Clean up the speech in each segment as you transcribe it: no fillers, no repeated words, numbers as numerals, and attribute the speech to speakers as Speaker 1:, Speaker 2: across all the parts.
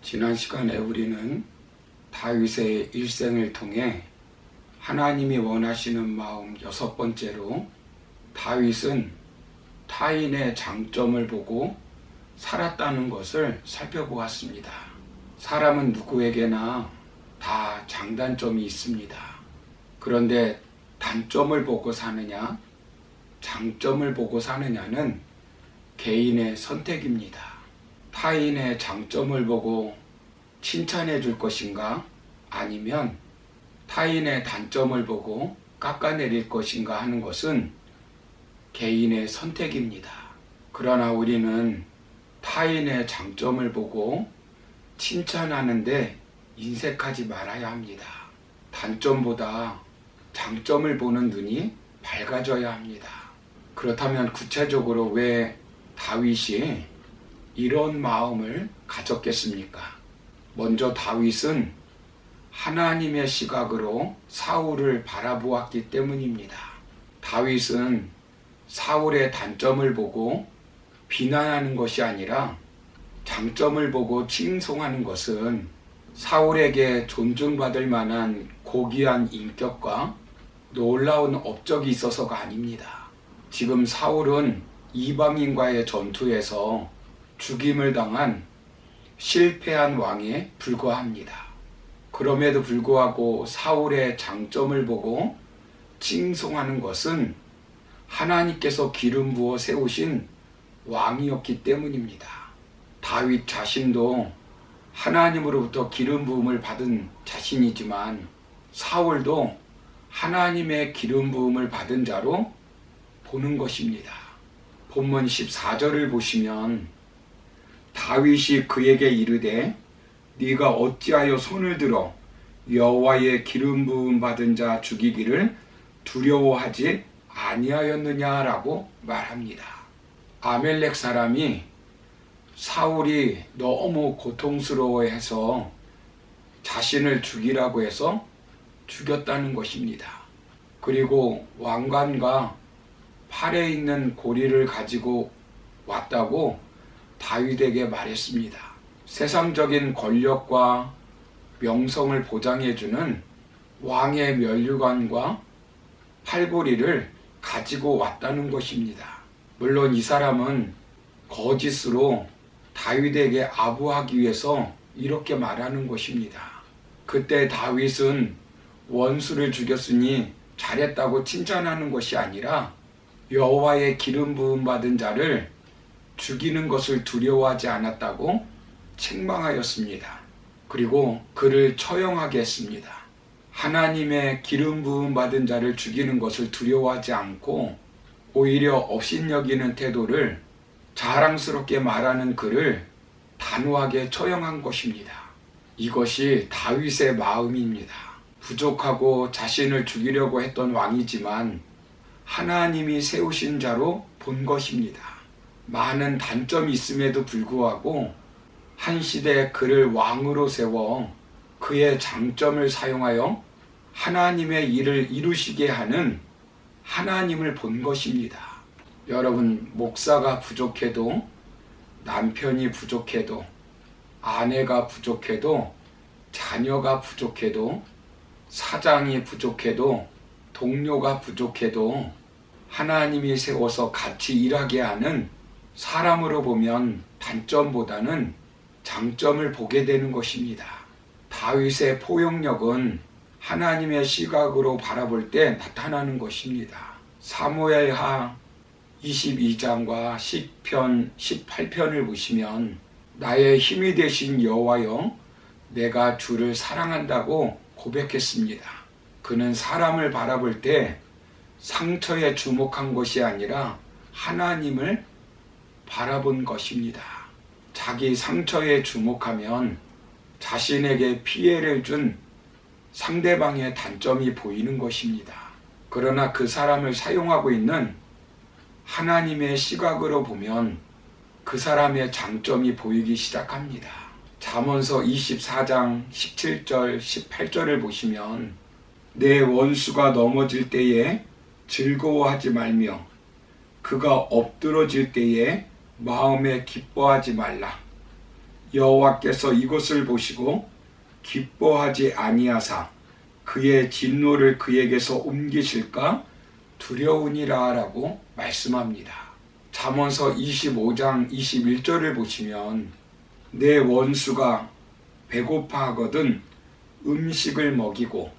Speaker 1: 지난 시간에 우리는 다윗의 일생을 통해 하나님이 원하시는 마음 6번째로 다윗은 타인의 장점을 보고 살았다는 것을 살펴보았습니다. 사람은 누구에게나 다 장단점이 있습니다. 그런데 단점을 보고 사느냐, 장점을 보고 사느냐는 개인의 선택입니다. 타인의 장점을 보고 칭찬해 줄 것인가, 아니면 타인의 단점을 보고 깎아내릴 것인가 하는 것은 개인의 선택입니다. 그러나 우리는 타인의 장점을 보고 칭찬하는데 인색하지 말아야 합니다. 단점보다 장점을 보는 눈이 밝아져야 합니다. 그렇다면 구체적으로 왜 다윗이 이런 마음을 가졌겠습니까? 먼저 다윗은 하나님의 시각으로 사울을 바라보았기 때문입니다. 다윗은 사울의 단점을 보고 비난하는 것이 아니라 장점을 보고 칭송하는 것은 사울에게 존중받을 만한 고귀한 인격과 놀라운 업적이 있어서가 아닙니다. 지금 사울은 이방인과의 전투에서 죽임을 당한 실패한 왕에 불과합니다. 그럼에도 불구하고 사울의 장점을 보고 칭송하는 것은 하나님께서 기름 부어 세우신 왕이었기 때문입니다. 다윗 자신도 하나님으로부터 기름 부음을 받은 자신이지만 사울도 하나님의 기름 부음을 받은 자로 보는 것입니다. 본문 14절을 보시면 다윗이 그에게 이르되 네가 어찌하여 손을 들어 여호와의 기름 부음 받은 자 죽이기를 두려워하지 아니하였느냐라고 말합니다. 아멜렉 사람이 사울이 너무 고통스러워해서 자신을 죽이라고 해서 죽였다는 것입니다. 그리고 왕관과 팔에 있는 고리를 가지고 왔다고 다윗에게 말했습니다. 세상적인 권력과 명성을 보장해주는 왕의 면류관과 팔고리를 가지고 왔다는 것입니다. 물론 이 사람은 거짓으로 다윗에게 아부하기 위해서 이렇게 말하는 것입니다. 그때 다윗은 원수를 죽였으니 잘했다고 칭찬하는 것이 아니라 여호와의 기름 부음 받은 자를 죽이는 것을 두려워하지 않았다고 책망하였습니다. 그리고 그를 처형하게 했습니다. 하나님의 기름 부음 받은 자를 죽이는 것을 두려워하지 않고 오히려 업신여기는 태도를 자랑스럽게 말하는 그를 단호하게 처형한 것입니다. 이것이 다윗의 마음입니다. 부족하고 자신을 죽이려고 했던 왕이지만 하나님이 세우신 자로 본 것입니다. 많은 단점이 있음에도 불구하고 한 시대에 그를 왕으로 세워 그의 장점을 사용하여 하나님의 일을 이루시게 하는 하나님을 본 것입니다. 여러분, 목사가 부족해도, 남편이 부족해도, 아내가 부족해도, 자녀가 부족해도, 사장이 부족해도, 동료가 부족해도 하나님이 세워서 같이 일하게 하는 사람으로 보면 단점보다는 장점을 보게 되는 것입니다. 다윗의 포용력은 하나님의 시각으로 바라볼 때 나타나는 것입니다. 사무엘하 22장과 시편 18편을 보시면 나의 힘이 되신 여호와여 내가 주를 사랑한다고 고백했습니다. 그는 사람을 바라볼 때 상처에 주목한 것이 아니라 하나님을 바라본 것입니다. 자기 상처에 주목하면 자신에게 피해를 준 상대방의 단점이 보이는 것입니다. 그러나 그 사람을 사용하고 있는 하나님의 시각으로 보면 그 사람의 장점이 보이기 시작합니다. 잠언서 24장 17절 18절을 보시면 내 원수가 넘어질 때에 즐거워하지 말며 그가 엎드러질 때에 마음에 기뻐하지 말라. 여호와께서 이것을 보시고 기뻐하지 아니하사 그의 진노를 그에게서 옮기실까 두려우니라 라고 말씀합니다. 잠언서 25장 21절을 보시면 내 원수가 배고파 하거든 음식을 먹이고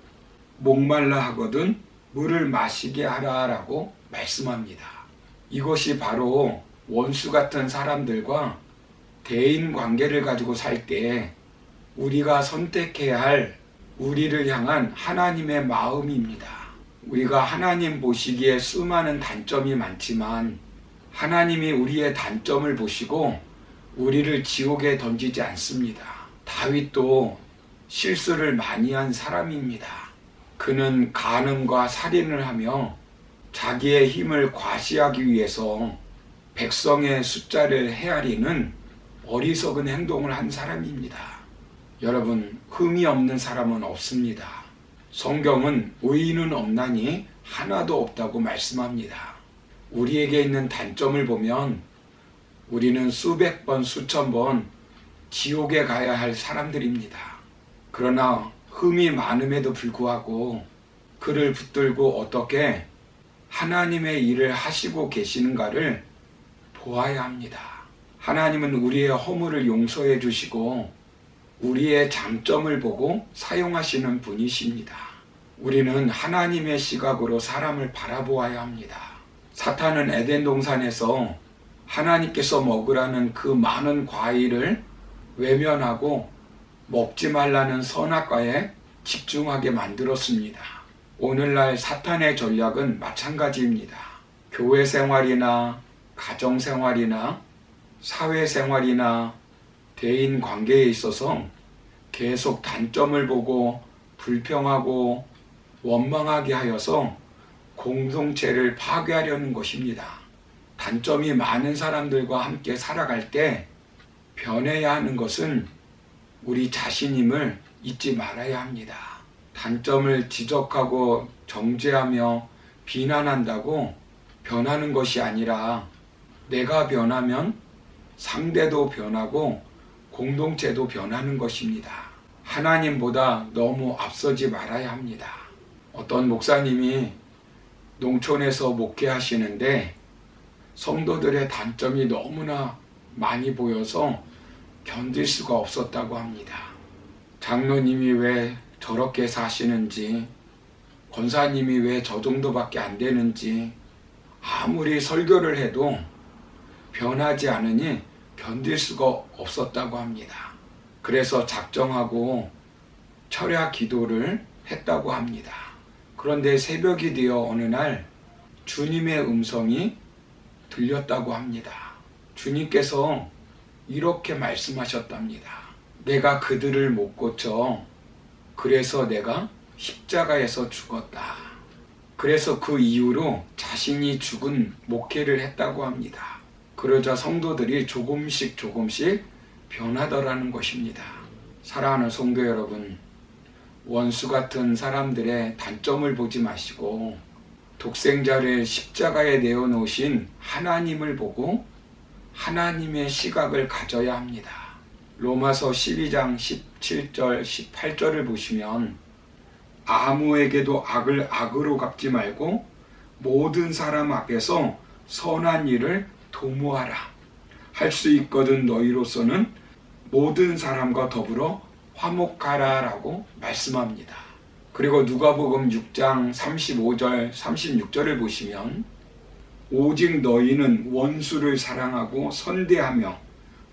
Speaker 1: 목말라 하거든 물을 마시게 하라 라고 말씀합니다. 이것이 바로 원수 같은 사람들과 대인 관계를 가지고 살 때 우리가 선택해야 할 우리를 향한 하나님의 마음입니다. 우리가 하나님 보시기에 수많은 단점이 많지만 하나님이 우리의 단점을 보시고 우리를 지옥에 던지지 않습니다. 다윗도 실수를 많이 한 사람입니다. 그는 간음과 살인을 하며 자기의 힘을 과시하기 위해서 백성의 숫자를 헤아리는 어리석은 행동을 한 사람입니다. 여러분, 흠이 없는 사람은 없습니다. 성경은 의인은 없나니 하나도 없다고 말씀합니다. 우리에게 있는 단점을 보면 우리는 수백 번, 수천 번 지옥에 가야 할 사람들입니다. 그러나 흠이 많음에도 불구하고 그를 붙들고 어떻게 하나님의 일을 하시고 계시는가를 보아야 합니다. 하나님은 우리의 허물을 용서해 주시고 우리의 장점을 보고 사용하시는 분이십니다. 우리는 하나님의 시각으로 사람을 바라보아야 합니다. 사탄은 에덴 동산에서 하나님께서 먹으라는 그 많은 과일을 외면하고 먹지 말라는 선악과에 집중하게 만들었습니다. 오늘날 사탄의 전략은 마찬가지입니다. 교회 생활이나 가정 생활이나 사회 생활이나 대인 관계에 있어서 계속 단점을 보고 불평하고 원망하게 하여서 공동체를 파괴하려는 것입니다. 단점이 많은 사람들과 함께 살아갈 때 변해야 하는 것은 우리 자신임을 잊지 말아야 합니다. 단점을 지적하고 정죄하며 비난한다고 변하는 것이 아니라 내가 변하면 상대도 변하고 공동체도 변하는 것입니다. 하나님보다 너무 앞서지 말아야 합니다. 어떤 목사님이 농촌에서 목회하시는데 성도들의 단점이 너무나 많이 보여서 견딜 수가 없었다고 합니다. 장로님이 왜 저렇게 사시는지, 권사님이 왜 저 정도밖에 안 되는지, 아무리 설교를 해도 변하지 않으니 견딜 수가 없었다고 합니다. 그래서 작정하고 철야 기도를 했다고 합니다. 그런데 새벽이 되어 어느 날 주님의 음성이 들렸다고 합니다. 주님께서 이렇게 말씀하셨답니다. 내가 그들을 못 고쳐 그래서 내가 십자가에서 죽었다. 그래서 그 이후로 자신이 죽은 목회를 했다고 합니다. 그러자 성도들이 조금씩 변하더라는 것입니다. 사랑하는 성도 여러분, 원수 같은 사람들의 단점을 보지 마시고 독생자를 십자가에 내어놓으신 하나님을 보고 하나님의 시각을 가져야 합니다. 로마서 12장 17절 18절을 보시면 아무에게도 악을 악으로 갚지 말고 모든 사람 앞에서 선한 일을 도모하라. 할 수 있거든 너희로서는 모든 사람과 더불어 화목하라 라고 말씀합니다. 그리고 누가복음 6장 35절 36절을 보시면 오직 너희는 원수를 사랑하고 선대하며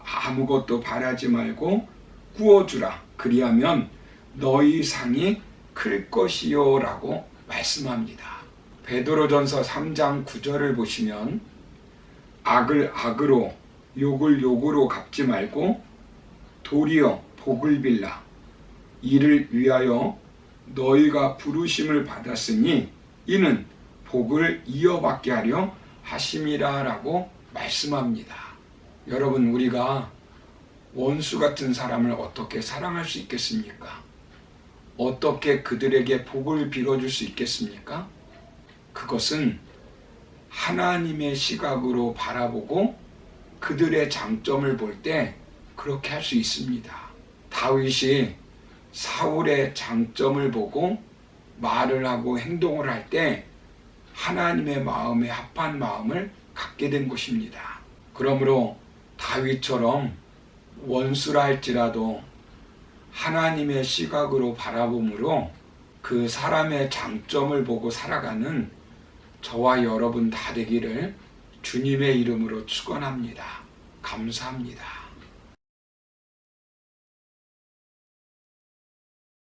Speaker 1: 아무것도 바라지 말고 구워주라. 그리하면 너희 상이 클 것이요 라고 말씀합니다. 베드로전서 3장 9절을 보시면 악을 악으로 욕을 욕으로 갚지 말고 도리어 복을 빌라. 이를 위하여 너희가 부르심을 받았으니 이는 복을 이어받게 하려 하심이라 라고 말씀합니다. 여러분, 우리가 원수 같은 사람을 어떻게 사랑할 수 있겠습니까? 어떻게 그들에게 복을 빌어줄 수 있겠습니까? 그것은 하나님의 시각으로 바라보고 그들의 장점을 볼 때 그렇게 할 수 있습니다. 다윗이 사울의 장점을 보고 말을 하고 행동을 할 때 하나님의 마음에 합한 마음을 갖게 된 것입니다. 그러므로 다윗처럼 원수라 할지라도 하나님의 시각으로 바라봄으로 그 사람의 장점을 보고 살아가는 저와 여러분 다 되기를 주님의 이름으로 축원합니다. 감사합니다.